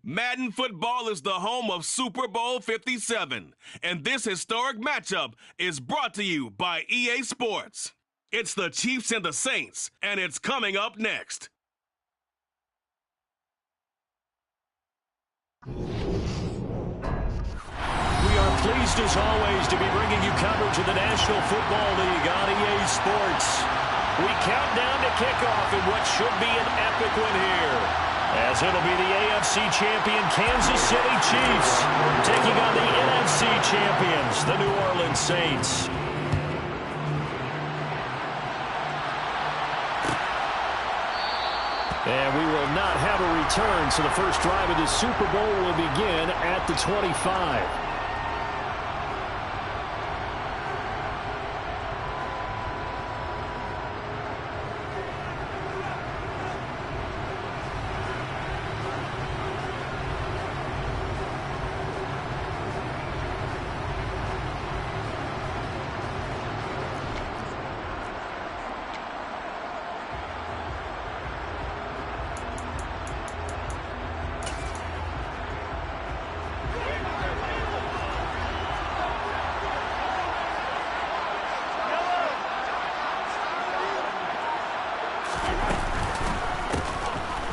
Madden football is the home of Super Bowl 57, and this historic matchup is brought to you by EA Sports. It's the Chiefs and the Saints, and it's coming up next. We are pleased as always to be bringing you coverage of the National Football League on EA Sports. We count down to kickoff in what should be an epic win here, as it'll be the AFC champion Kansas City Chiefs taking on the NFC champions, the New Orleans Saints. And we will not have a return, so the first drive of the Super Bowl will begin at the 25.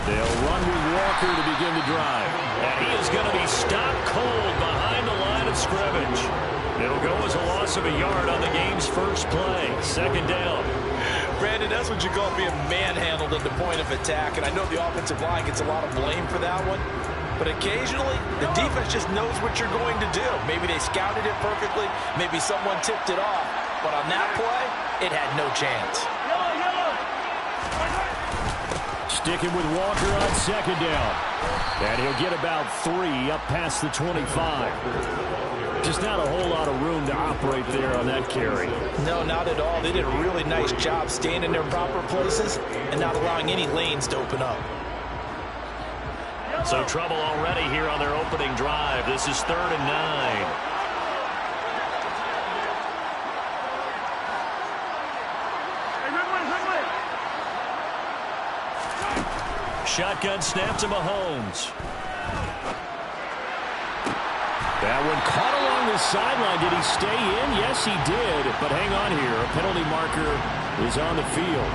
They'll run with Walker to begin the drive. And he is going to be stopped cold behind the line of scrimmage. It'll go as a loss of a yard on the game's first play. Second down. Brandon, that's what you call being manhandled at the point of attack. And I know the offensive line gets a lot of blame for that one. But occasionally, the defense just knows what you're going to do. Maybe they scouted it perfectly. Maybe someone tipped it off. But on that play, it had no chance. Sticking with Walker on second down. And he'll get about 3 up past the 25. Just not a whole lot of room to operate there on that carry. No, not at all. They did a really nice job staying in their proper places and not allowing any lanes to open up. So trouble already here on their opening drive. This is 3rd and 9. Shotgun snap to Mahomes. That one caught along the sideline. Did he stay in? Yes, he did. But hang on here. A penalty marker is on the field.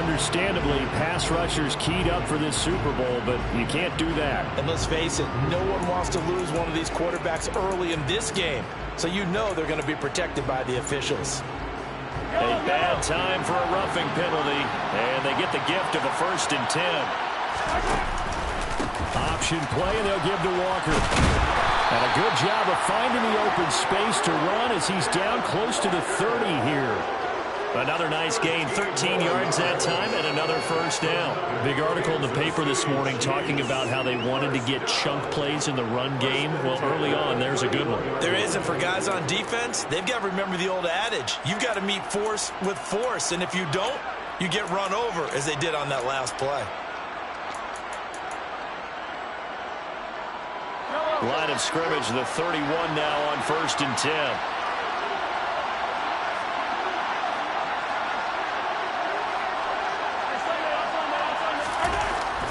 Understandably, pass rushers keyed up for this Super Bowl, but you can't do that. And let's face it, no one wants to lose one of these quarterbacks early in this game. So you know they're going to be protected by the officials. A bad time for a roughing penalty, and they get the gift of a 1st and 10. Option play, and they'll give to Walker. And a good job of finding the open space to run as he's down close to the 30 here. Another nice gain, 13 yards that time, and another 1st down. Big article in the paper this morning talking about how they wanted to get chunk plays in the run game. Well, early on, there's a good one. There is, and for guys on defense, they've got to remember the old adage. You've got to meet force with force, and if you don't, you get run over, as they did on that last play. Line of scrimmage, the 31 now on 1st and 10.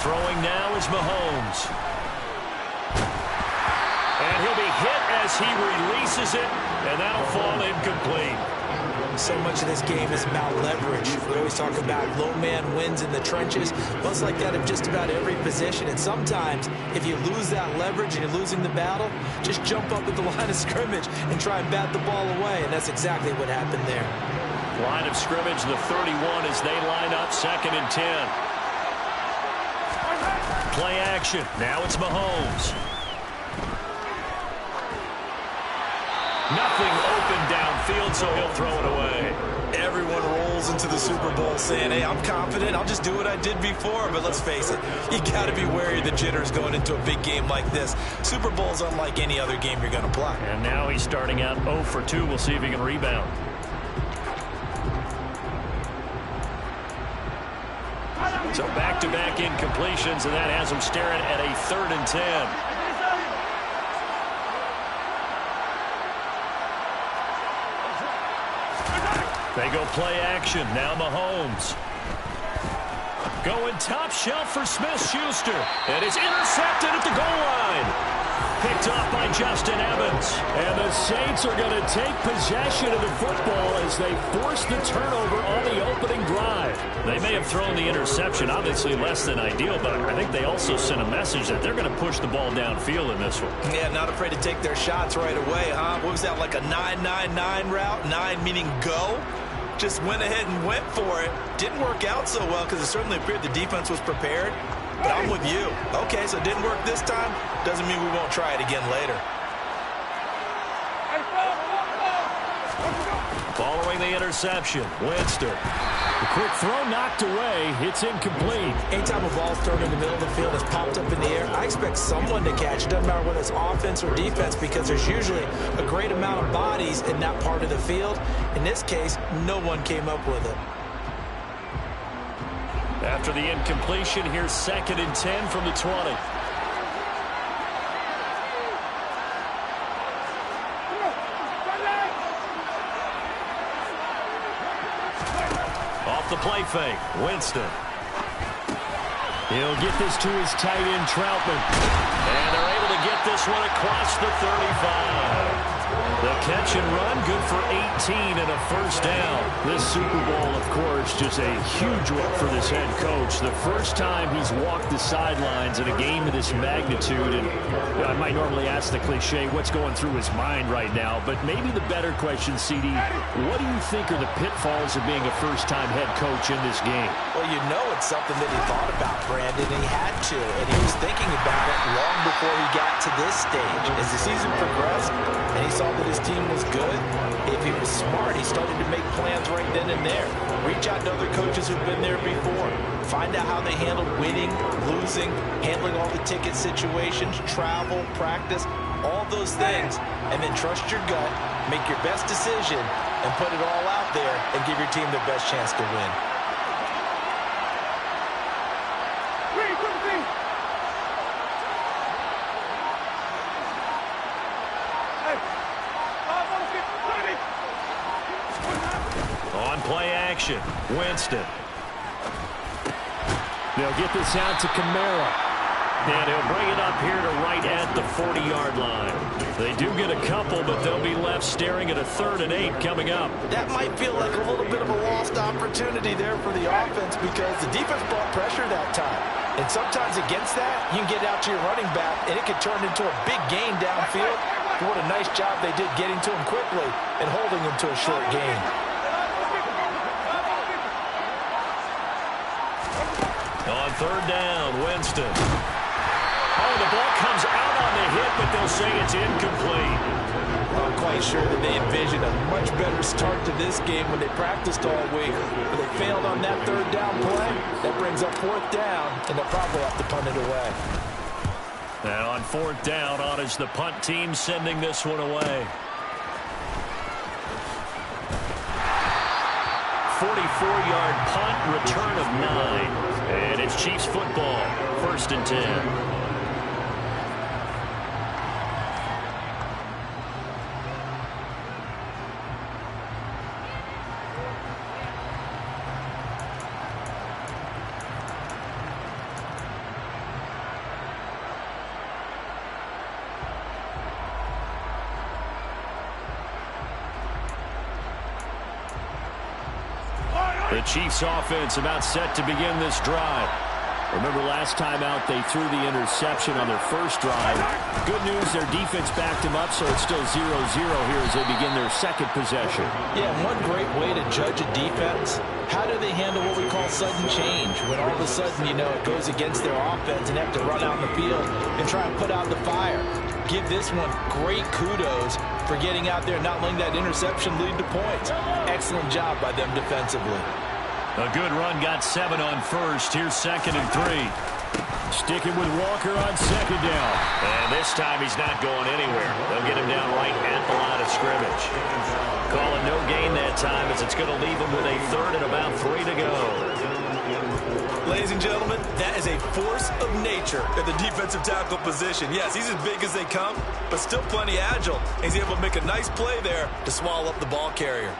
Throwing now is Mahomes. And he'll be hit as he releases it, and that'll fall incomplete. So much of this game is about leverage. We always talk about low man wins in the trenches. Well, it's like that of just about every position. And sometimes, if you lose that leverage and you're losing the battle, just jump up at the line of scrimmage and try and bat the ball away. And that's exactly what happened there. Line of scrimmage, the 31 as they line up 2nd and 10. Play action. Now it's Mahomes. Nothing open downfield, so he'll throw it away. Everyone rolls into the Super Bowl saying, hey, I'm confident. I'll just do what I did before. But let's face it, you got to be wary of the jitters going into a big game like this. Super Bowl's unlike any other game you're going to play. And now he's starting out 0 for 2. We'll see if he can rebound. So back-to-back incompletions, and that has him staring at a 3rd and 10. They go play action. Now Mahomes. Going top shelf for Smith-Schuster. And it's intercepted at the goal line. Picked off by Justin Evans. And the Saints are going to take possession of the football as they force the turnover on the opening drive. They may have thrown the interception, obviously less than ideal, but I think they also sent a message that they're going to push the ball downfield in this one. Yeah, not afraid to take their shots right away, huh? What was that, like a 9-9-9 route? 9 meaning go? Just went ahead and went for it. Didn't work out so well because it certainly appeared the defense was prepared. But I'm with you. Okay, so it didn't work this time. Doesn't mean we won't try it again later. Following the interception, Winston. The quick throw knocked away. It's incomplete. Anytime a ball's thrown in the middle of the field that's popped up in the air, I expect someone to catch it. Doesn't matter whether it's offense or defense because there's usually a great amount of bodies in that part of the field. In this case, no one came up with it. After the incompletion, here's 2nd and 10 from the 20. Off the play fake, Winston. He'll get this to his tight end, Troutman. And they're able to get this one across the 35. The catch and run, good for 18 and a first down. This Super Bowl, of course, just a huge one for this head coach. The first time he's walked the sidelines in a game of this magnitude. And I might normally ask the cliche, what's going through his mind right now? But maybe the better question, CD, what do you think are the pitfalls of being a first-time head coach in this game? Well, you know it's something that he thought about, Brandon, and he had to. And he was thinking about it long before he got to this stage. As the season progressed and he saw that his team was good, if he was smart, he started to make plans right then and there. Reach out to other coaches who've been there before. Find out how they handled winning, losing, handling all the ticket situations, travel, practice, all those things. And then trust your gut, make your best decision, and put it all out there and give your team the best chance to win. On play action, Winston. They'll get this out to Kamara. And he'll bring it up here to right at the 40-yard line. They do get a couple, but they'll be left staring at a 3rd and 8 coming up. That might feel like a little bit of a lost opportunity there for the offense because the defense brought pressure that time. And sometimes against that, you can get out to your running back, and it could turn into a big gain downfield. What a nice job they did getting to him quickly and holding him to a short gain. On 3rd down, Winston. Oh, the ball comes out on the hit, but they'll say it's incomplete. I'm quite sure that they envisioned a much better start to this game when they practiced all week. But they failed on that 3rd down play. That brings up 4th down, and they'll probably have to punt it away. And on 4th down, on is the punt team sending this one away. 44-yard punt, return of 9. And it's Chiefs football, 1st and 10. The Chiefs offense about set to begin this drive. Remember last time out they threw the interception on their first drive. Good news, their defense backed them up, so it's still 0-0 here as they begin their 2nd possession. Yeah, one great way to judge a defense, how do they handle what we call sudden change? When all of a sudden, you know, it goes against their offense and they have to run out in the field and try and put out the fire. Give this one great kudos for getting out there and not letting that interception lead to points. Excellent job by them defensively. A good run, got 7 on 1st. Here's 2nd and 3. Sticking with Walker on 2nd down. And this time he's not going anywhere. They'll get him down right at the line of scrimmage. Calling no gain that time as it's going to leave him with a 3rd and about 3 to go. Ladies and gentlemen, that is a force of nature at the defensive tackle position. Yes, he's as big as they come, but still plenty agile. He's able to make a nice play there to swallow up the ball carrier.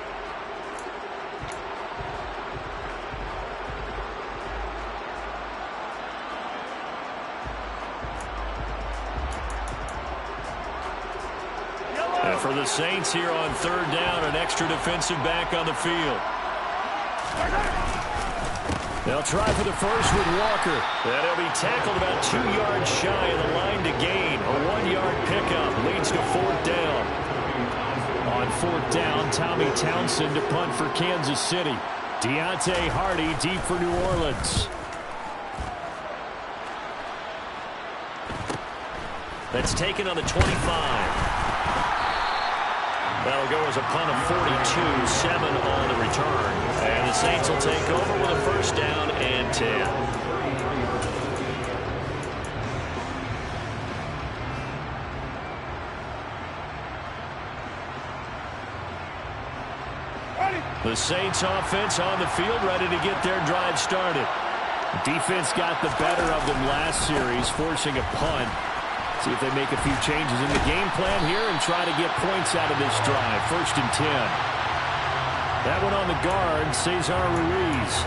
For the Saints here on third down, an extra defensive back on the field. They'll try for the first with Walker. And he'll be tackled about 2 yards shy of the line to gain. A 1-yard pickup leads to fourth down. On fourth down, Tommy Townsend to punt for Kansas City. Deontay Hardy deep for New Orleans. That's taken on the 25. That'll go as a punt of 42, 7 on the return. And the Saints will take over with a first down and 10. The Saints offense on the field, ready to get their drive started. Defense got the better of them last series, forcing a punt. See if they make a few changes in the game plan here and try to get points out of this drive. First and 10. That one on the guard, Cesar Ruiz.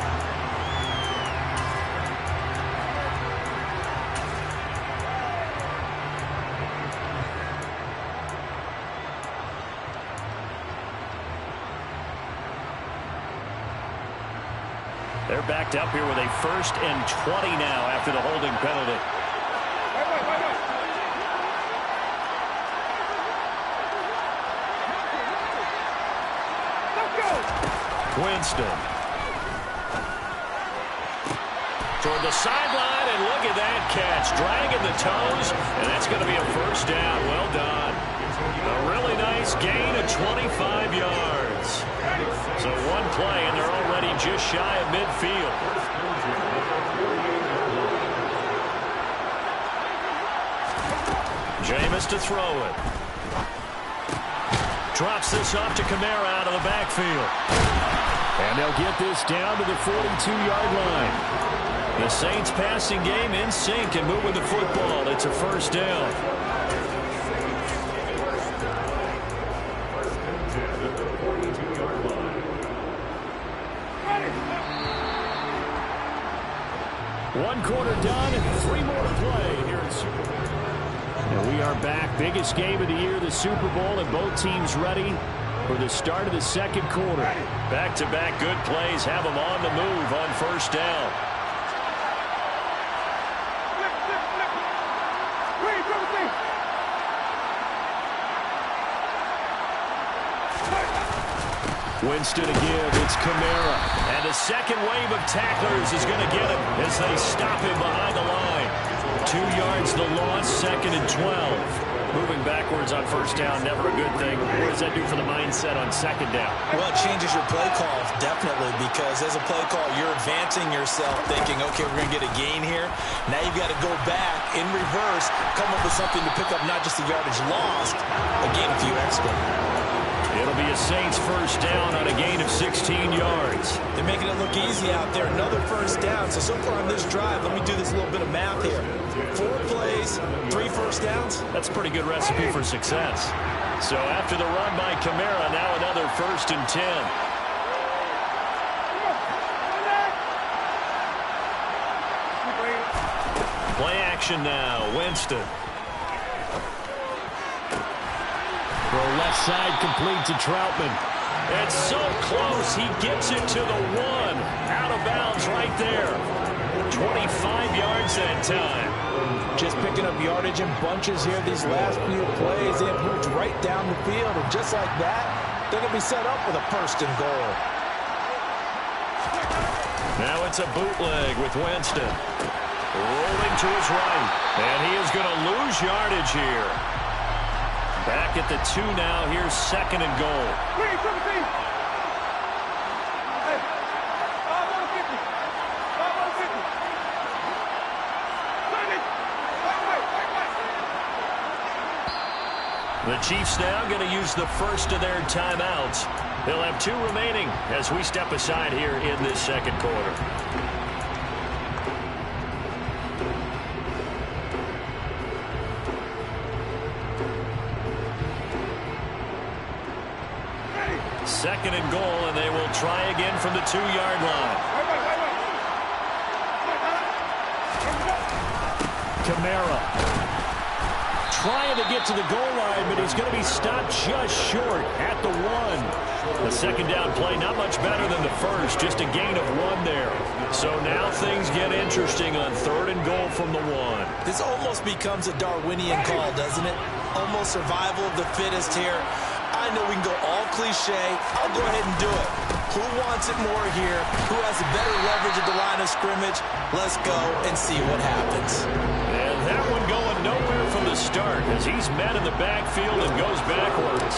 They're backed up here with a first and 20 now after the holding penalty. Winston. Toward the sideline, and look at that catch. Dragging the toes, and that's going to be a first down. Well done. A really nice gain of 25 yards. So one play, and they're already just shy of midfield. Jameis to throw it. Drops this off to Kamara out of the backfield. And they'll get this down to the 42-yard line. The Saints passing game in sync and moving the football. It's a first down. One quarter done, 3 more to play here in Super Bowl. And we are back. Biggest game of the year, the Super Bowl, and both teams ready for the start of the second quarter. Back-to-back good plays have them on the move on first down. Winston again, it's Kamara. And a second wave of tacklers is going to get him as they stop him behind the line. 2 yards the loss, second and 12. Moving backwards on first down, never a good thing. What does that do for the mindset on second down? Well, it changes your play call, definitely, because as a play call, you're advancing yourself, thinking, okay, we're going to get a gain here. Now you've got to go back in reverse, come up with something to pick up not just the yardage lost, but gain a few extra. It'll be a Saints first down on a gain of 16 yards. They're making it look easy out there. Another first down. So far on this drive, let me do this little bit of math here. 4 plays, 3 first downs. That's a pretty good recipe for success. So after the run by Kamara, now another first and 10. Play action now, Winston. Throw left side, complete to Troutman. It's so close. He gets it to the 1. Out of bounds right there. 25 yards that time. Just picking up yardage in bunches here these last few plays. They have moved right down the field. And just like that, they're going to be set up with a first and goal. Now it's a bootleg with Winston. Rolling to his right. And he is going to lose yardage here. Back at the 2 now. Here's second and goal. The Chiefs now going to use the first of their timeouts. They'll have 2 remaining as we step aside here in this second quarter. Second and goal, and they will try again from the 2-yard line. Kamara trying to get to the goal line, but he's going to be stopped just short at the 1. The second down play, not much better than the first, just a gain of 1 there. So now things get interesting on 3rd and goal from the 1. This almost becomes a Darwinian call, doesn't it? Almost survival of the fittest here. I know we can go all cliche. I'll go ahead and do it. Who wants it more here? Who has a better leverage at the line of scrimmage? Let's go and see what happens. And that one going nowhere from the start as he's met in the backfield and goes backwards.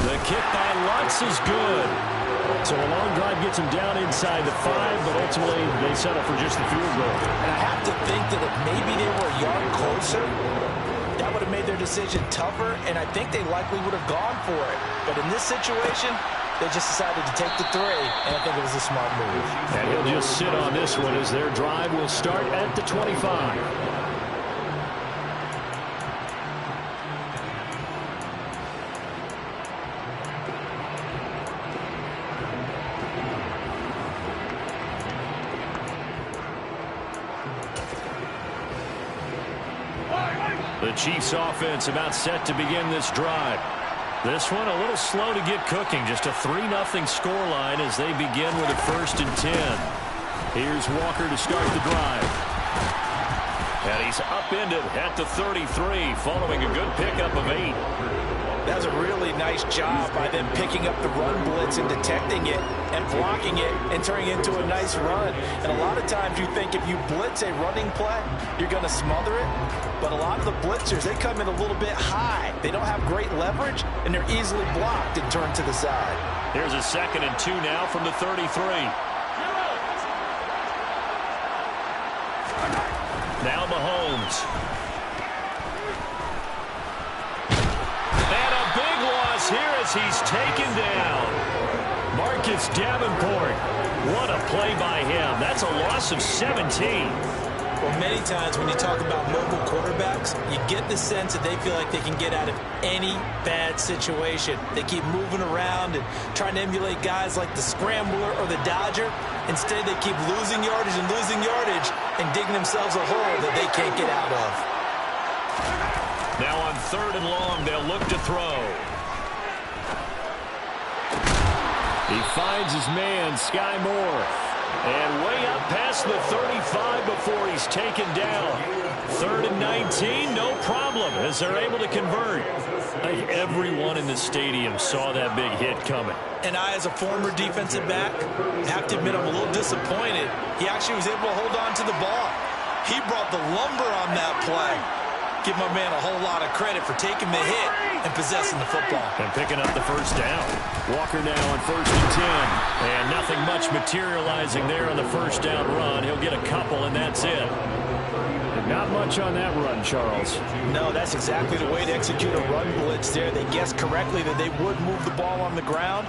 The kick by Lutz is good. So a long drive gets him down inside the 5, but ultimately they settle for just the field goal. And I have to think that if maybe they were a yard closer, that would have made their decision tougher, and I think they likely would have gone for it. But in this situation, they just decided to take the 3, and I think it was a smart move. And he'll just sit on this one as their drive will start at the 25. The Chiefs offense about set to begin this drive. This one a little slow to get cooking. Just a 3-0 scoreline as they begin with a 1st and 10. Here's Walker to start the drive. And he's upended at the 33 following a good pickup of 8. That's a really nice job by them picking up the run blitz and detecting it and blocking it and turning it into a nice run. And a lot of times you think if you blitz a running play, you're going to smother it. But a lot of the blitzers, they come in a little bit high. They don't have great leverage, and they're easily blocked and turned to the side. Here's a 2nd and 2 now from the 33. Now Mahomes. And a big loss here as he's taken down. Marcus Davenport. What a play by him. That's a loss of 17. Well, many times when you talk about mobile quarterbacks, you get the sense that they feel like they can get out of any bad situation. They keep moving around and trying to emulate guys like the Scrambler or the Dodger. Instead, they keep losing yardage and digging themselves a hole that they can't get out of. Now on 3rd and long, they'll look to throw. He finds his man, Sky Moore. And way up past the 35 before he's taken down. 3rd and 19, no problem as they're able to convert. I think everyone in the stadium saw that big hit coming. And I, as a former defensive back, have to admit I'm a little disappointed. He actually was able to hold on to the ball. He brought the lumber on that play. Give my man a whole lot of credit for taking the hit and possessing the football. And picking up the 1st down. Walker now on 1st and 10. And nothing much materializing there on the 1st down run. He'll get a couple, and that's it. Not much on that run, Charles. No, that's exactly the way to execute a run blitz there. They guessed correctly that they would move the ball on the ground,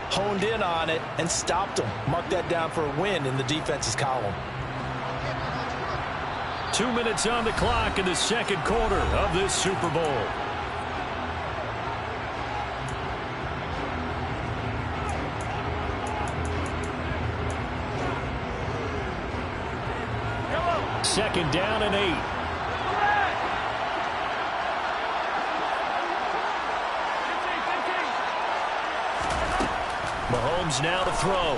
honed in on it, and stopped them. Mark that down for a win in the defense's column. 2 minutes on the clock in the 2nd quarter of this Super Bowl. Second down and 8. Mahomes now to throw.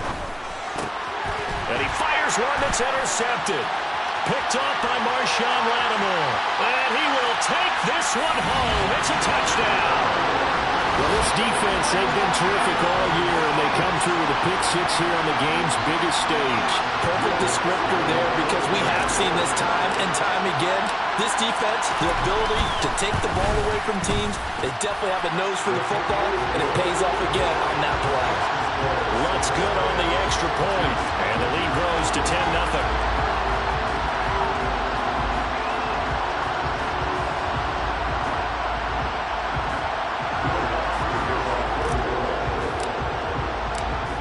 And he fires one that's intercepted. Picked off by Marshawn Lattimore. And he will take this one home. It's a touchdown. Well, this defense, they've been terrific all year, and they come through with a pick-6 here on the game's biggest stage. Perfect descriptor there because we have seen this time and time again. This defense, the ability to take the ball away from teams, they definitely have a nose for the football, and it pays off again on that play. Lutz good on the extra point, and the lead grows to 10-0.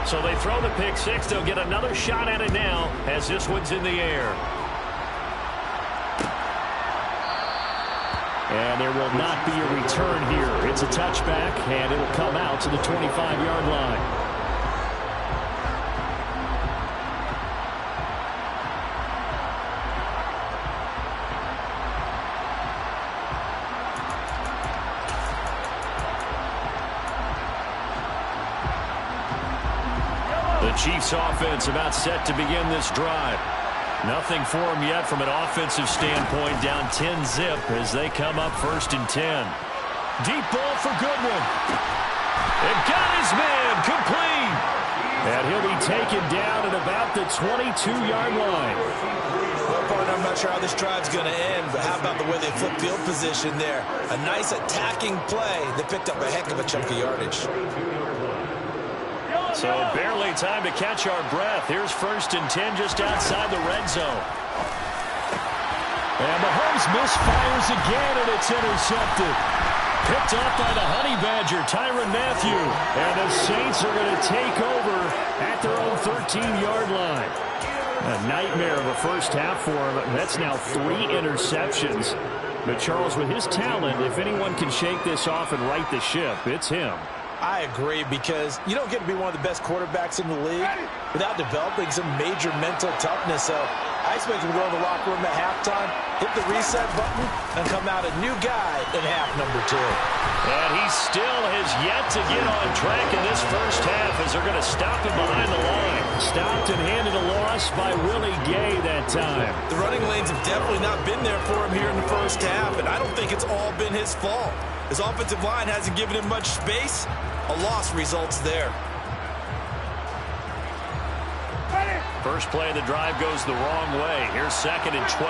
So they throw the pick-6. They'll get another shot at it now as this one's in the air. And there will not be a return here. It's a touchback, and it'll come out to the 25-yard line. The Chiefs offense about set to begin this drive. Nothing for them yet from an offensive standpoint, down 10-zip as they come up 1st and 10. Deep ball for Goodwin. It got his man complete. And he'll be taken down at about the 22-yard line. Well, partner, I'm not sure how this drive's going to end, but how about the way they flip field position there? A nice attacking play that picked up a heck of a chunk of yardage. So barely time to catch our breath. Here's 1st and 10 just outside the red zone. And Mahomes misfires again, and it's intercepted. Picked off by the Honey Badger, Tyrann Mathieu. And the Saints are going to take over at their own 13-yard line. A nightmare of a first half for him. That's now 3 interceptions. But Charles, with his talent, if anyone can shake this off and right the ship, it's him. I agree, because you don't get to be one of the best quarterbacks in the league without developing some major mental toughness. So I expect him to go in the locker room at halftime, hit the reset button, and come out a new guy in half number 2. And he still has yet to get on track in this first half as they're going to stop him behind the line. Stopped and handed a loss by Willie Gay that time. The running lanes have definitely not been there for him here in the first half, and I don't think it's all been his fault. His offensive line hasn't given him much space. A loss results there. First play of the drive goes the wrong way. Here's 2nd and 12.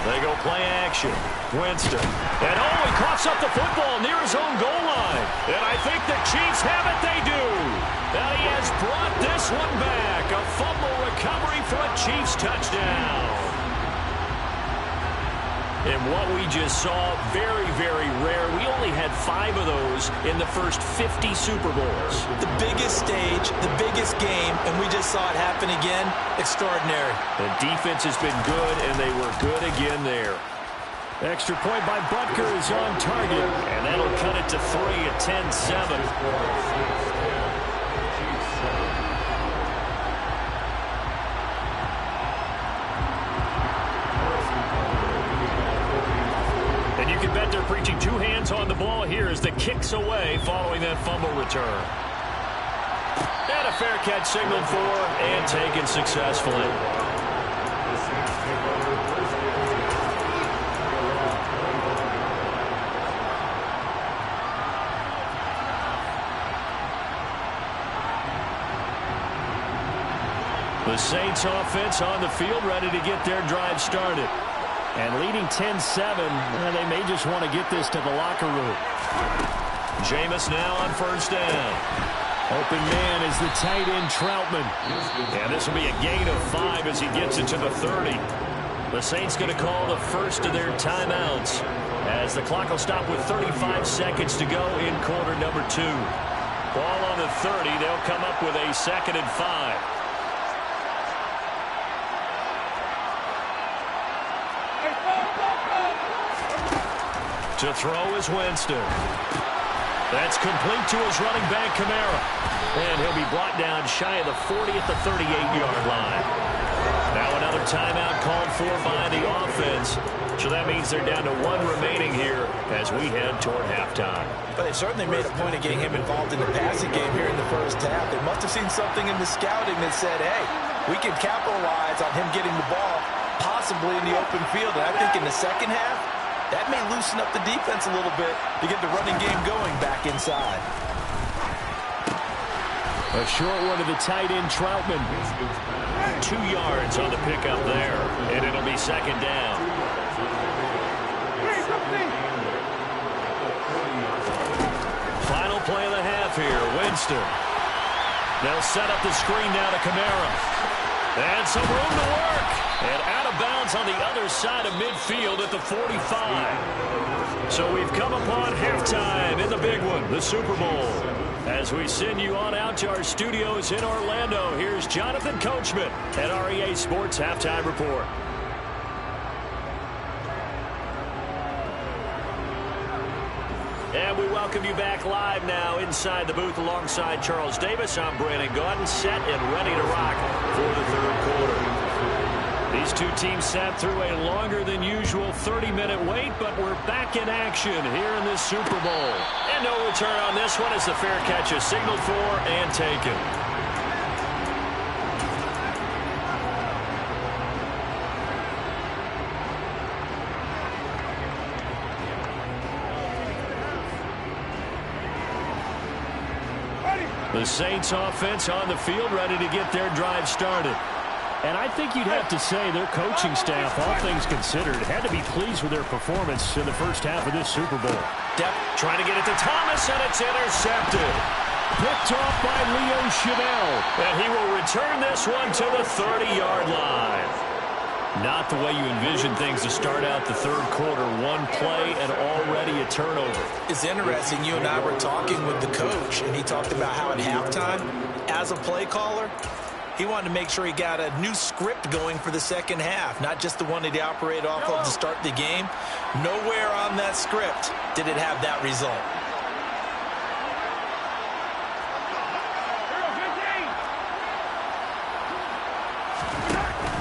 They go play action. Winston. And he coughs up the football near his own goal line. And I think the Chiefs have it. They do. Now he has brought this one back. A fumble recovery for a Chiefs touchdown. And what we just saw, very, very rare. We only had 5 of those in the first 50 Super Bowls. The biggest stage, the biggest game, and we just saw it happen again. Extraordinary. The defense has been good, and they were good again there. Extra point by Butker is on target, and that'll cut it to 3 at 10-7. Bet they're preaching 2 hands on the ball here as the kick's away following that fumble return. And a fair catch signaled for and taken successfully. The Saints offense on the field ready to get their drive started. And leading 10-7, they may just want to get this to the locker room. Jameis now on 1st down. Open man is the tight end Troutman. And this will be a gain of 5 as he gets it to the 30. The Saints going to call the first of their timeouts as the clock will stop with 35 seconds to go in quarter number 2. Ball on the 30. They'll come up with a 2nd and 5. To throw is Winston. That's complete to his running back, Kamara. And he'll be brought down shy of the 40 at the 38-yard line. Now another timeout called for by the offense. So that means they're down to 1 remaining here as we head toward halftime. But they certainly made a point of getting him involved in the passing game here in the first half. They must have seen something in the scouting that said, hey, we can capitalize on him getting the ball possibly in the open field. And I think in the second half, that may loosen up the defense a little bit to get the running game going back inside. A short one to the tight end, Troutman. 2 yards on the pickup there, and it'll be 2nd down. Final play of the half here, Winston. They'll set up the screen now to Kamara. And some room to work. And out of bounds on the other side of midfield at the 45. So we've come upon halftime in the big one, the Super Bowl. As we send you on out to our studios in Orlando, here's Jonathan Coachman at REA Sports Halftime Report. And we welcome you back live now inside the booth alongside Charles Davis. I'm Brandon Gaudin, set and ready to rock for the third quarter. The These two teams sat through a longer than usual 30-minute wait, but we're back in action here in this Super Bowl. And no return on this one as the fair catch is signaled for and taken. The Saints offense on the field ready to get their drive started. And I think you'd have to say their coaching staff, all things considered, had to be pleased with their performance in the first half of this Super Bowl. Depp trying to get it to Thomas, and it's intercepted. Picked off by Leo Chanel. And he will return this one to the 30-yard line. Not the way you envision things to start out the third quarter. One play and already a turnover. It's interesting. You and I were talking with the coach, and he talked about how at halftime, as a play caller, he wanted to make sure he got a new script going for the second half, not just the one that he operated off of to start the game. Nowhere on that script did it have that result.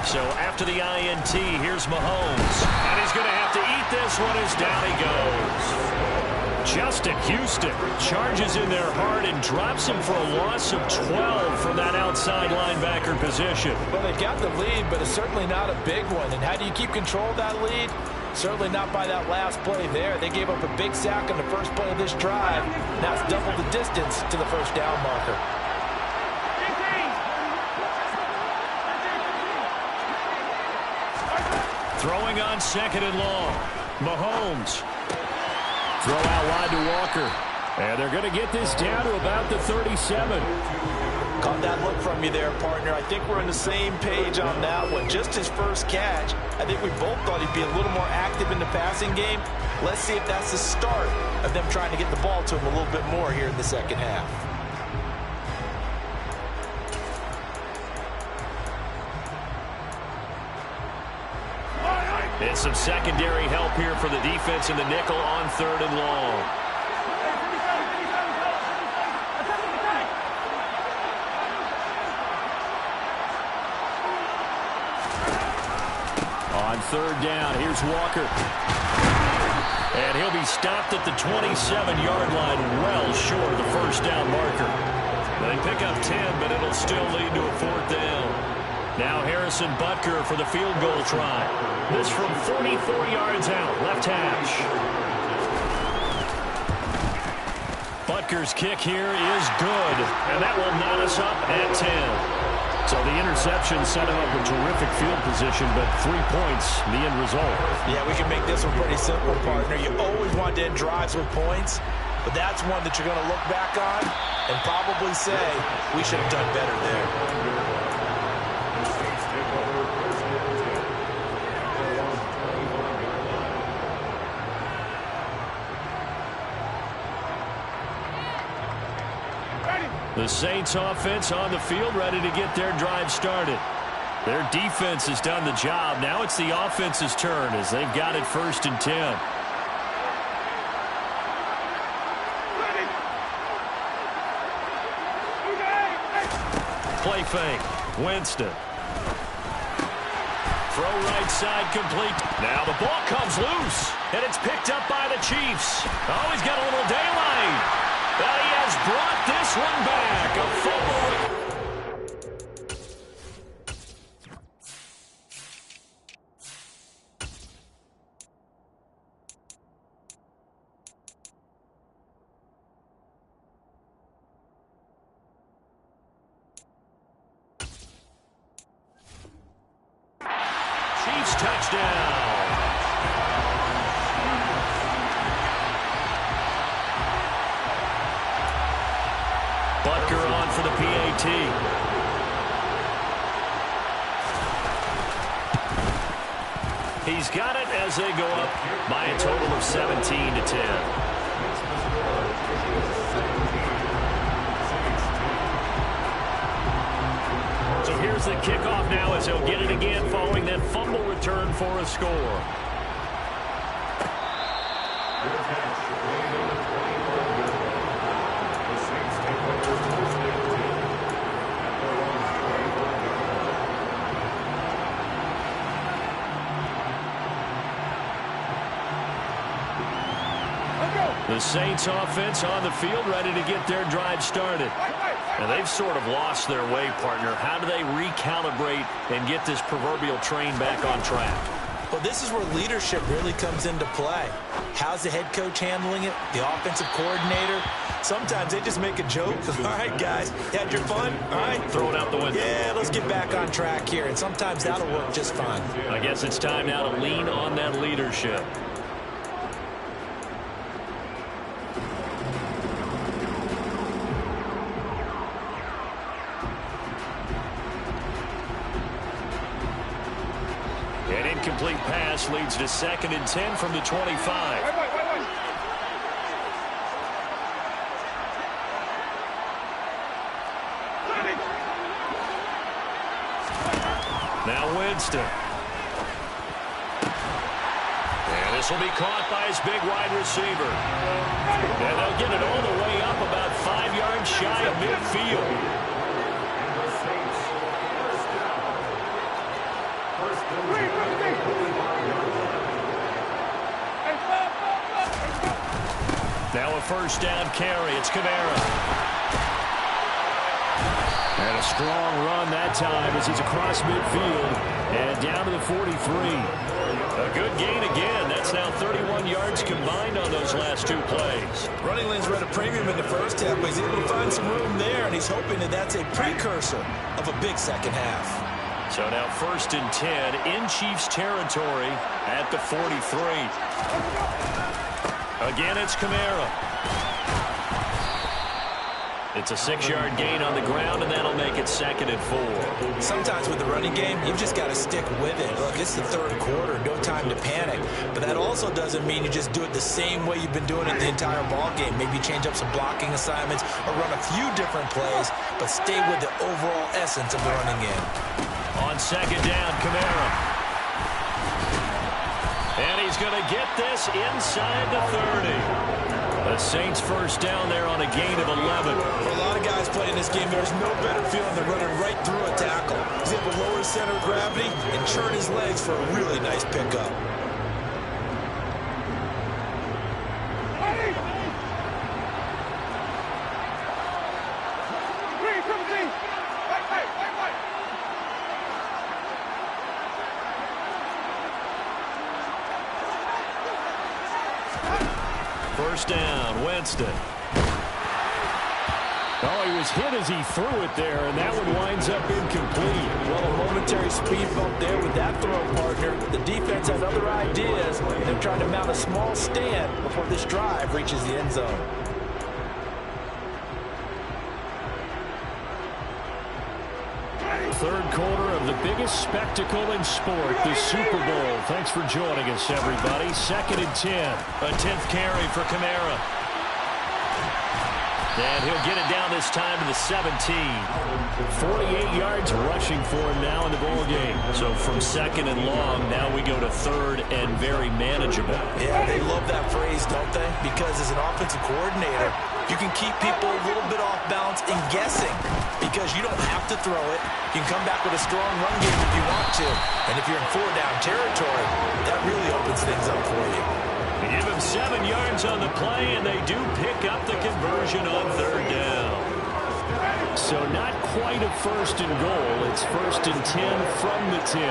So after the INT, here's Mahomes. And he's going to have to eat this one as down he goes. Justin Houston charges in there hard and drops him for a loss of 12 from that outside linebacker position. Well, they got the lead, but it's certainly not a big one. And how do you keep control of that lead? Certainly not by that last play there. They gave up a big sack on the first play of this drive. Now it's double the distance to the first down marker. Throwing on second and long. Mahomes. Throw out wide to Walker. And they're going to get this down to about the 37. Caught that look from you there, partner. I think we're on the same page on that one. Just his first catch. I think we both thought he'd be a little more active in the passing game. Let's see if that's the start of them trying to get the ball to him a little bit more here in the second half. And some secondary help here for the defense in the nickel on third and long. On third down, here's Walker. And he'll be stopped at the 27-yard line, well short of the first down marker. They pick up 10, but it'll still lead to a fourth down. Now Harrison Butker for the field goal try. This from 44 yards out, left hash. Butker's kick here is good, and that will knot us up at 10. So the interception set him up with terrific field position, but 3 points, the end result. Yeah, we can make this one pretty simple, partner. You always want to end drives with points, but that's one that you're going to look back on and probably say, we should have done better there. The Saints offense on the field ready to get their drive started. Their defense has done the job. Now it's the offense's turn as they've got it 1st and 10. Play fake. Winston. Throw right side complete. Now the ball comes loose, and it's picked up by the Chiefs. Oh, he's got a little daylight. But he has brought this one back. A fumble. Chiefs touchdown. Butker on for the PAT. He's got it as they go up by a total of 17 to 10. So here's the kickoff now as he'll get it again following that fumble return for a score. The Saints offense on the field, ready to get their drive started. And they've sort of lost their way, partner. How do they recalibrate and get this proverbial train back on track? Well, this is where leadership really comes into play. How's the head coach handling it? The offensive coordinator? Sometimes they just make a joke. All right, guys, had your fun? All right. Throw it out the window. Yeah, let's get back on track here. And sometimes that'll work just fine. I guess it's time now to lean on that leadership. An incomplete pass leads to 2nd and 10 from the 25. Now Winston. And this will be caught by his big wide receiver. And they'll get it all the way up about 5 yards shy of midfield. Now a first down carry. It's Kamara. And a strong run that time as he's across midfield and down to the 43. A good gain again. That's now 31 yards combined on those last 2 plays. Running lanes were at a premium in the first half, but he's able to find some room there, and he's hoping that that's a precursor of a big second half. So now 1st and 10 in Chiefs territory at the 43. Again, it's Kamara. It's a 6-yard gain on the ground, and that'll make it 2nd and 4. Sometimes with the running game, you've just got to stick with it. Look, it's the 3rd quarter, no time to panic. But that also doesn't mean you just do it the same way you've been doing it the entire ball game. Maybe change up some blocking assignments or run a few different plays, but stay with the overall essence of the running game. On 2nd down, Kamara. And he's going to get this inside the 30. The Saints first down there on a gain of 11. For a lot of guys playing this game, there's no better feeling than running right through a tackle. He's able to lower his center of gravity and churn his legs for a really nice pickup. First down, Winston. Oh, he was hit as he threw it there, and that one winds up incomplete. Well, a momentary speed bump there with that throw, partner. The defense has other ideas. They're trying to mount a small stand before this drive reaches the end zone. Third quarter of the biggest spectacle in sport, the Super Bowl. Thanks for joining us, everybody. 2nd and 10. A 10th carry for Kamara. And he'll get it down this time to the 17. 48 yards rushing for him now in the ball game. So from 2nd and long, now we go to 3rd and very manageable. Yeah, they love that phrase, don't they? Because as an offensive coordinator, you can keep people a little bit off balance and guessing because you don't have to throw it. You can come back with a strong run game if you want to. And if you're in 4-down territory, that really opens things up for you. They give him 7 yards on the play, and they do pick up the conversion on 3rd down. So not quite a 1st and goal. It's 1st and 10 from the 10.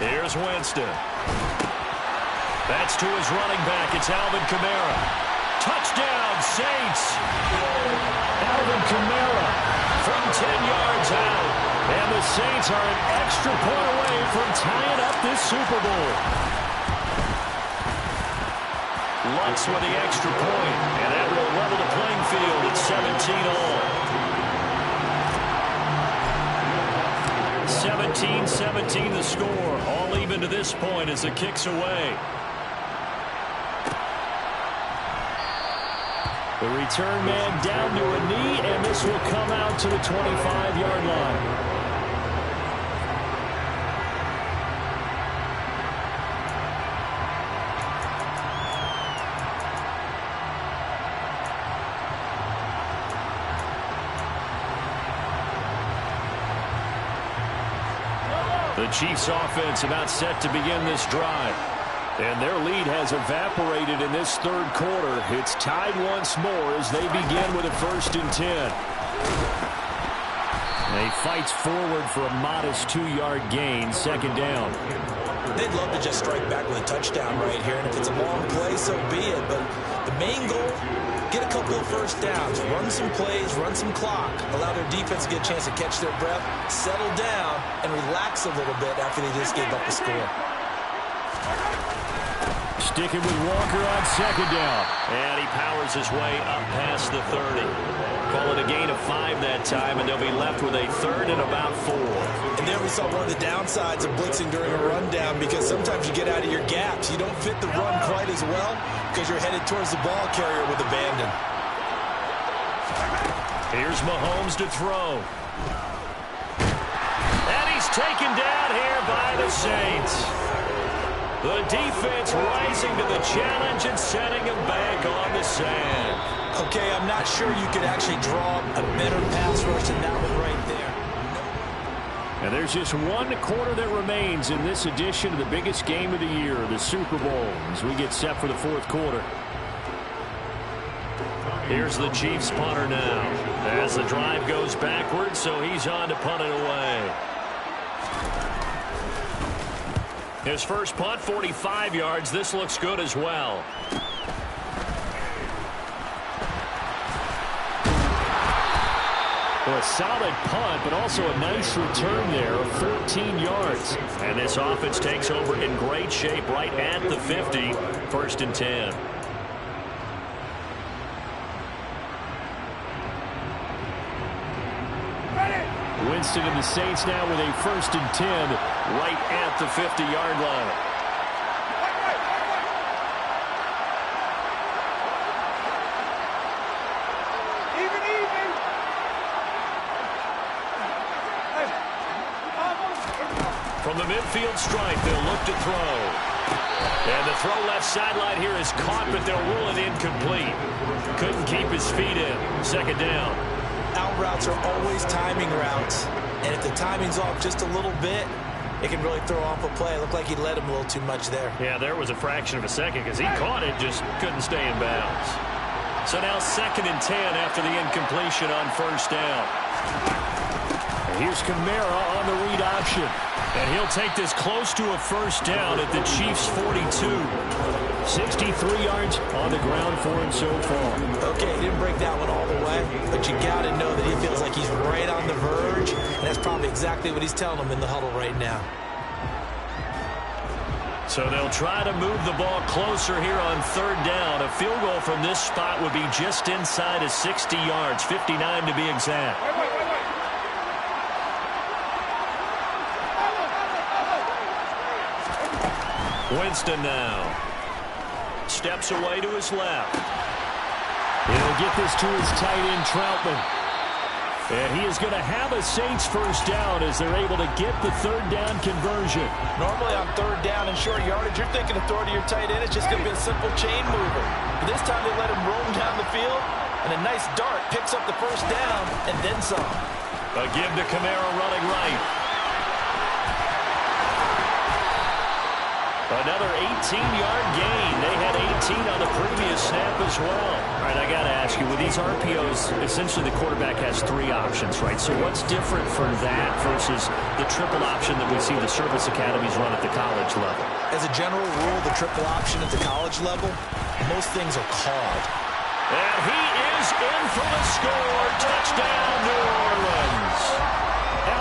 Here's Winston. That's to his running back. It's Alvin Kamara. Touchdown, Saints. Alvin Kamara from 10 yards out. And the Saints are an extra point away from tying up this Super Bowl. Lutz with the extra point, and that will level the playing field at 17 all. 17-17 the score. All even to this point as the kick's away. The return man down to a knee, and this will come out to the 25-yard line. The The Chiefs offense about set to begin this drive. And their lead has evaporated in this third quarter. It's tied once more as they begin with a 1st and 10. He fights forward for a modest 2-yard gain, 2nd down. They'd love to just strike back with a touchdown right here, and if it's a long play, so be it. But the main goal, get a couple of 1st downs, run some plays, run some clock, allow their defense to get a chance to catch their breath, settle down, and relax a little bit after they just gave up a score. Sticking with Walker on 2nd down. And he powers his way up past the 30. Call it a gain of 5 that time, and they'll be left with a 3rd and about 4. And there we saw one of the downsides of blitzing during a rundown, because sometimes you get out of your gaps. You don't fit the run quite as well because you're headed towards the ball carrier with abandon. Here's Mahomes to throw. And he's taken down here by the Saints. The defense rising to the challenge and setting him back on the sand. Okay, I'm not sure you could actually draw a better pass rush than that one right there. And there's just one quarter that remains in this edition of the biggest game of the year, the Super Bowl, as we get set for the 4th quarter. Here's the Chiefs punter now as the drive goes backwards, so he's on to punt it away. His first punt, 45 yards. This looks good as well. Well, a solid punt, but also a nice return there of 14 yards. And this offense takes over in great shape right at the 50. 1st and 10. Winston and the Saints now with a 1st and 10 right at the 50-yard line. From the midfield stripe, they'll look to throw. And the throw left sideline here is caught, but they'll rule it incomplete. Couldn't keep his feet in. 2nd down. Out routes are always timing routes, and if the timing's off just a little bit, it can really throw off a play. It looked like he led him a little too much there. Yeah, there was a fraction of a second because he caught it, just couldn't stay in bounds. So now 2nd and 10 after the incompletion on 1st down. And here's Kamara on the read option. And he'll take this close to a 1st down at the Chiefs' 42. 63 yards on the ground for him so far. Okay, he didn't break that one all the way, but you got to know that he feels like he's right on the verge, and that's probably exactly what he's telling them in the huddle right now. So they'll try to move the ball closer here on 3rd down. A field goal from this spot would be just inside of 60 yards, 59 to be exact. Winston now. Steps away to his left. He'll get this to his tight end, Troutman. And he is going to have a Saints 1st down as they're able to get the 3rd down conversion. Normally on 3rd down and short yardage, you're thinking of throwing to your tight end. It's just going to be a simple chain mover. But this time they let him roam down the field, and a nice dart picks up the 1st down and then some. A give to Kamara running right. Another 18-yard gain. They had 18 on the previous snap as well. All right, I got to ask you, with these RPOs, essentially the quarterback has 3 options, right? So what's different from that versus the triple option that we see the service academies run at the college level? As a general rule, the triple option at the college level, most things are called. And he is in for the score. Touchdown, New Orleans.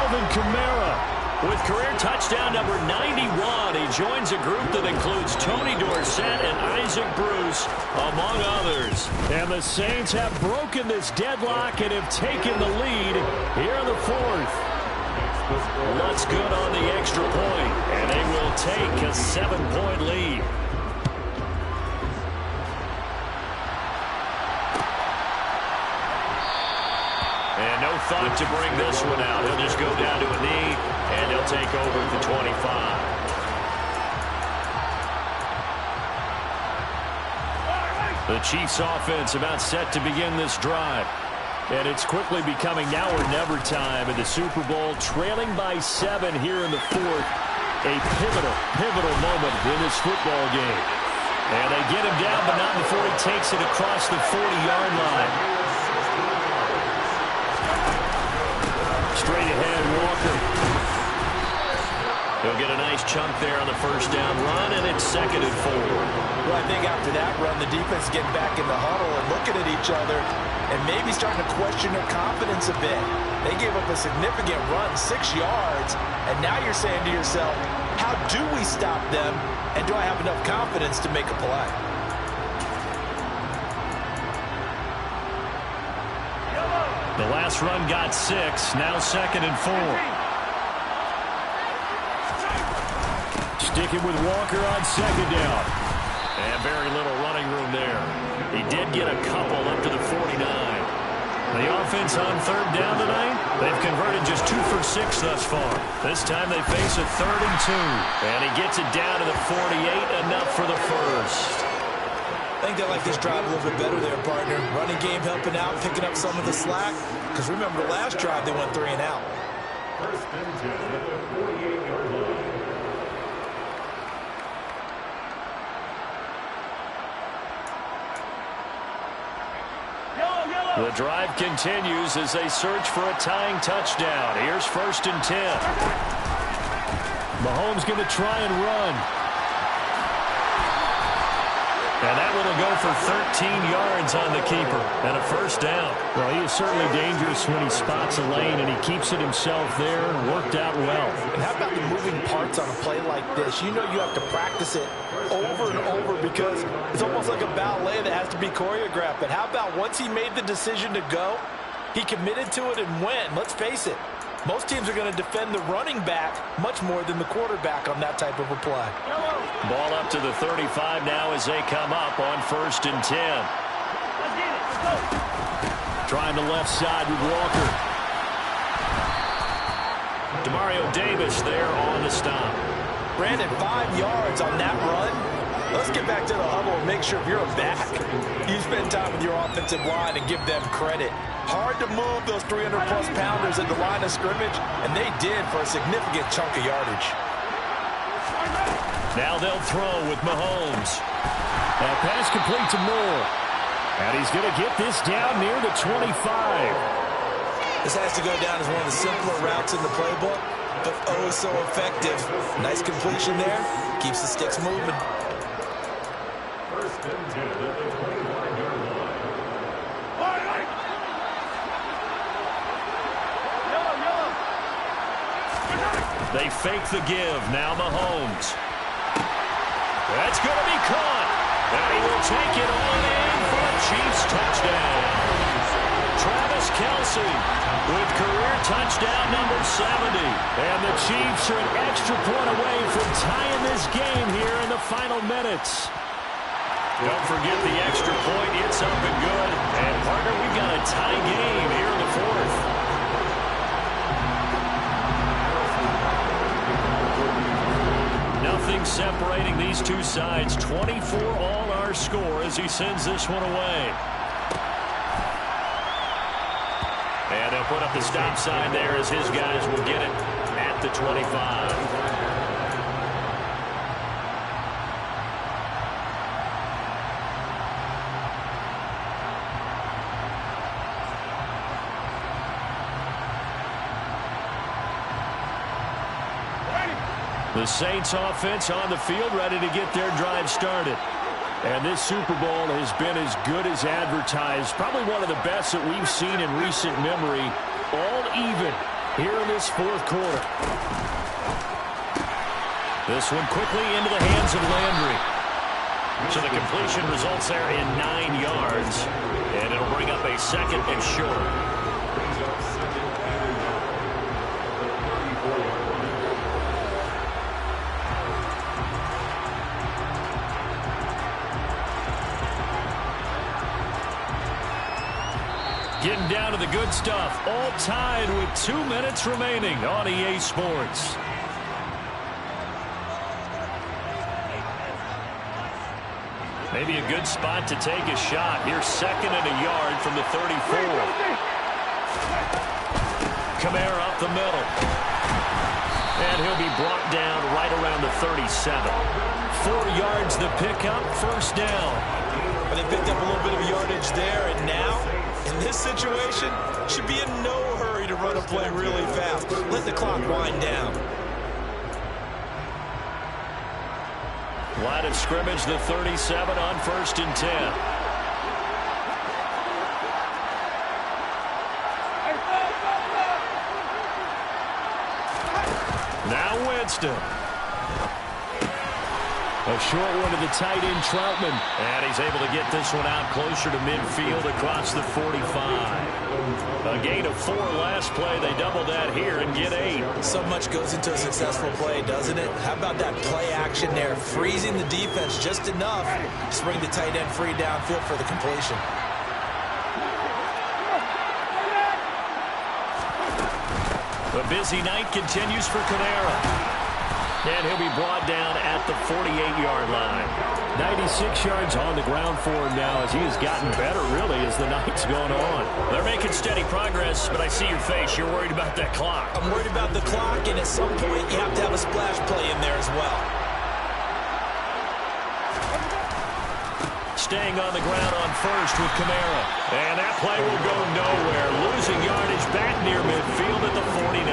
Alvin Kamara with career touchdown number 91. He joins a group that includes Tony Dorsett and Isaac Bruce, among others. And the Saints have broken this deadlock and have taken the lead here in the 4th. Looks good on the extra point, and they will take a 7-point lead. And no thought to bring this one out. He'll just go down to a knee, and he'll take over at the 25. The Chiefs offense about set to begin this drive. And it's quickly becoming now or never time in the Super Bowl, trailing by 7 here in the fourth. A pivotal moment in this football game. And they get him down, but not before he takes it across the 40-yard line. Straight ahead, Walker. He'll get a nice chunk there on the first down run, and it's 2nd and 4. Well, I think after that run, the defense getting back in the huddle and looking at each other and maybe starting to question their confidence a bit. They gave up a significant run, 6 yards, and now you're saying to yourself, how do we stop them, and do I have enough confidence to make a play? The last run got 6, now 2nd and 4. Sticking with Walker on 2nd down. And very little running room there. He did get a couple up to the 49. The offense on 3rd down tonight, they've converted just 2 for 6 thus far. This time they face a 3rd and 2. And he gets it down to the 48, enough for the first. I think they like this drive a little bit better there, partner. Running game helping out, picking up some of the slack. Because remember, the last drive they went 3 and out. First and 10 at the 48-yard line. The drive continues as they search for a tying touchdown. Here's 1st and 10. Mahomes going to try and run. And that one will go for 13 yards on the keeper and a first down. Well, he is certainly dangerous when he spots a lane, and he keeps it himself there and worked out well. And how about the moving parts on a play like this? You know you have to practice it over and over because it's almost like a ballet that has to be choreographed. But how about once he made the decision to go, he committed to it and went. Let's face it, most teams are going to defend the running back much more than the quarterback on that type of a play. Ball up to the 35 now as they come up on 1st and 10. Trying the left side with Walker. Demario Davis there on the stop. Brandon, 5 yards on that run. Let's get back to the huddle and make sure if you're a back, you spend time with your offensive line and give them credit. Hard to move those 300-plus pounders at the line of scrimmage, and they did for a significant chunk of yardage. Now they'll throw with Mahomes. That pass complete to Moore. And he's going to get this down near the 25. This has to go down as one of the simpler routes in the playbook, but oh so effective. Nice completion there. Keeps the sticks moving. First and 10 at the 25-yard line. They fake the give. Now Mahomes. That's going to be caught. And he will take it on in for a Chiefs touchdown. Travis Kelce with career touchdown number 70. And the Chiefs are an extra point away from tying this game here in the final minutes. Don't forget the extra point. It's up and good. And, partner, we've got a tie game here in the fourth. Nothing separating these two sides. 24 all our score as he sends this one away. And they'll put up the stop sign there as his guys will get it at the 25. The Saints offense on the field ready to get their drive started. And this Super Bowl has been as good as advertised. Probably one of the best that we've seen in recent memory. All even here in this fourth quarter. This one quickly into the hands of Landry. So the completion results there in 9 yards. And it'll bring up a 2nd and short. Getting down to the good stuff. All tied with 2 minutes remaining on EA Sports. Maybe a good spot to take a shot. Here's 2nd and a yard from the 34. Kamara up the middle. And he'll be brought down right around the 37. 4 yards the pickup, first down. But they picked up a little bit of yardage there, and now, in this situation, should be in no hurry to run a play really fast. Let the clock wind down. Line of scrimmage, the 37 on 1st and 10. Now Winston. A short one to the tight end, Troutman. And he's able to get this one out closer to midfield across the 45. A gain of 4 last play. They double that here and get 8. So much goes into a successful play, doesn't it? How about that play action there? Freezing the defense just enough to bring the tight end free downfield for the completion. The busy night continues for Kamara. And he'll be brought down at the 48-yard line. 96 yards on the ground for him now as he has gotten better, really, as the night's gone on. They're making steady progress, but I see your face. You're worried about that clock. I'm worried about the clock, and at some point, you have to have a splash play in there as well. Staying on the ground on first with Kamara. And that play will go nowhere. Losing yardage back near midfield at the 49.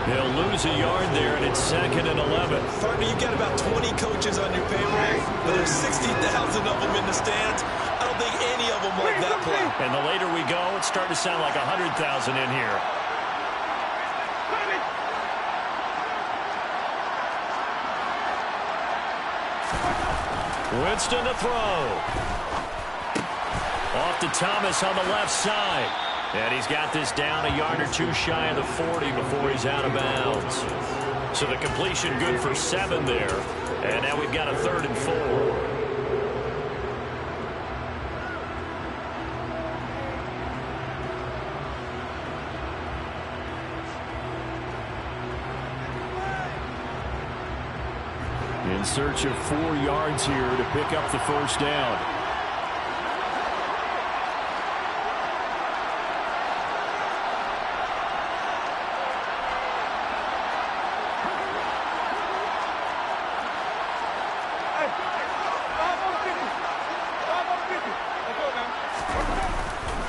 He'll lose a yard there, and it's 2nd and 11. Partner, you've got about 20 coaches on your payroll, but there's 60,000 of them in the stands. I don't think any of them like that play. And the later we go, it's starting to sound like 100,000 in here. Winston to throw. Off to Thomas on the left side. And he's got this down a yard or 2 shy of the 40 before he's out of bounds. So the completion good for 7 there. And now we've got a 3rd and 4. In search of 4 yards here to pick up the first down.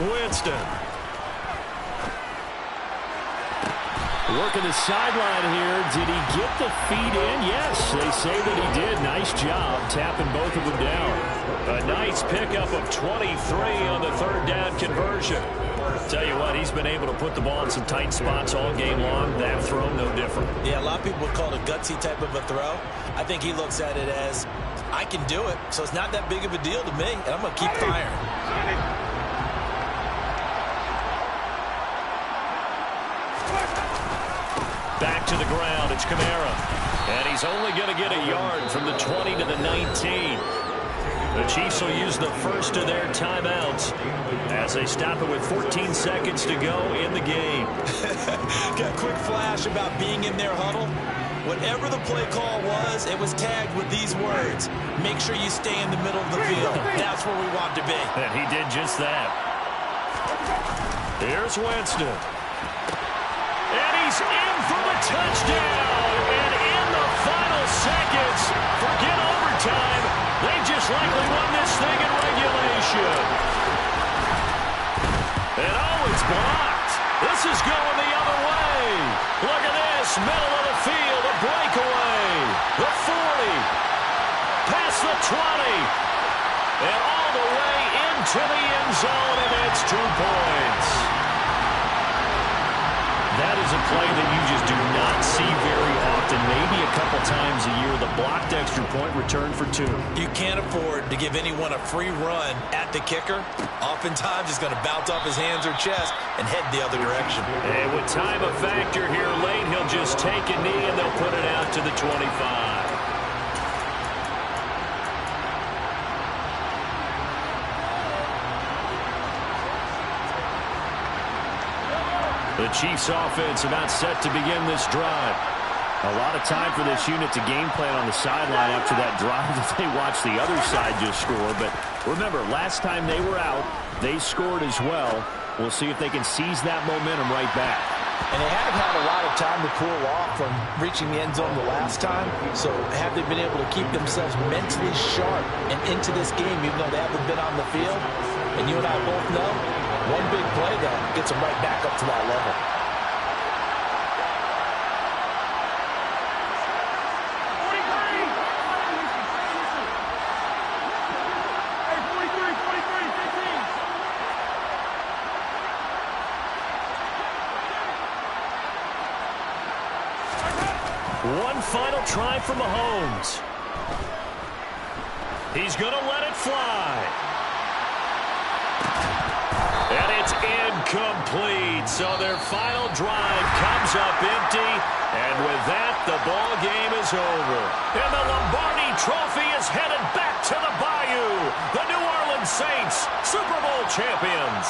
Winston. Working the sideline here. Did he get the feet in? Yes, they say that he did. Nice job tapping both of them down. A nice pickup of 23 on the 3rd down conversion. Tell you what, he's been able to put the ball in some tight spots all game long. That throw, no different. Yeah, a lot of people would call it a gutsy type of a throw. I think he looks at it as, I can do it, so it's not that big of a deal to me, and I'm going to keep firing. Back to the ground, it's Kamara. And he's only going to get a yard from the 20 to the 19. The Chiefs will use the first of their timeouts as they stop it with 14 seconds to go in the game. Got a quick flash about being in their huddle. Whatever the play call was, it was tagged with these words. Make sure you stay in the middle of the field. That's where we want to be. And he did just that. Here's Winston. And he's in for the touchdown. And in the final seconds, forget overtime. They just likely won this thing in regulation. And oh, it's blocked. This is going the other way. Look at this, middle of the field, a breakaway. The 40, past the 20, and all the way into the end zone, and it's 2 points. That is a play that you just do not see very often, maybe a couple times a year. The blocked extra point return for 2. You can't afford to give anyone a free run at the kicker. Oftentimes, he's going to bounce off his hands or chest and head the other direction. And with time a factor here late, he'll just take a knee and they'll put it out to the 25. The Chiefs offense about set to begin this drive. A lot of time for this unit to game plan on the sideline after that drive that they watched the other side just score. But remember, last time they were out, they scored as well. We'll see if they can seize that momentum right back. And they haven't had a lot of time to cool off from reaching the end zone the last time. So have they been able to keep themselves mentally sharp and into this game, even though they haven't been on the field? And you and I both know, one big play, though, gets them right back up to that level. One final try for Mahomes. He's going to let it fly. And it's incomplete. So their final drive comes up empty. And with that, the ball game is over. And the Lombardi Trophy is headed back to the Bayou. The New Orleans Saints, Super Bowl champions.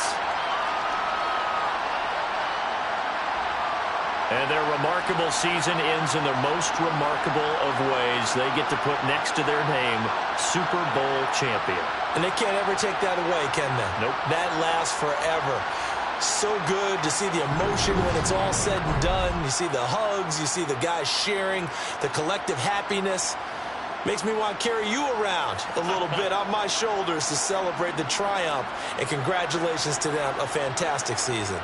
And their remarkable season ends in the most remarkable of ways. They get to put next to their name, Super Bowl champion. And they can't ever take that away, can they? Nope. That lasts forever. So good to see the emotion when it's all said and done. You see the hugs. You see the guys sharing, the collective happiness. Makes me want to carry you around a little bit on my shoulders to celebrate the triumph. And congratulations to them, a fantastic season.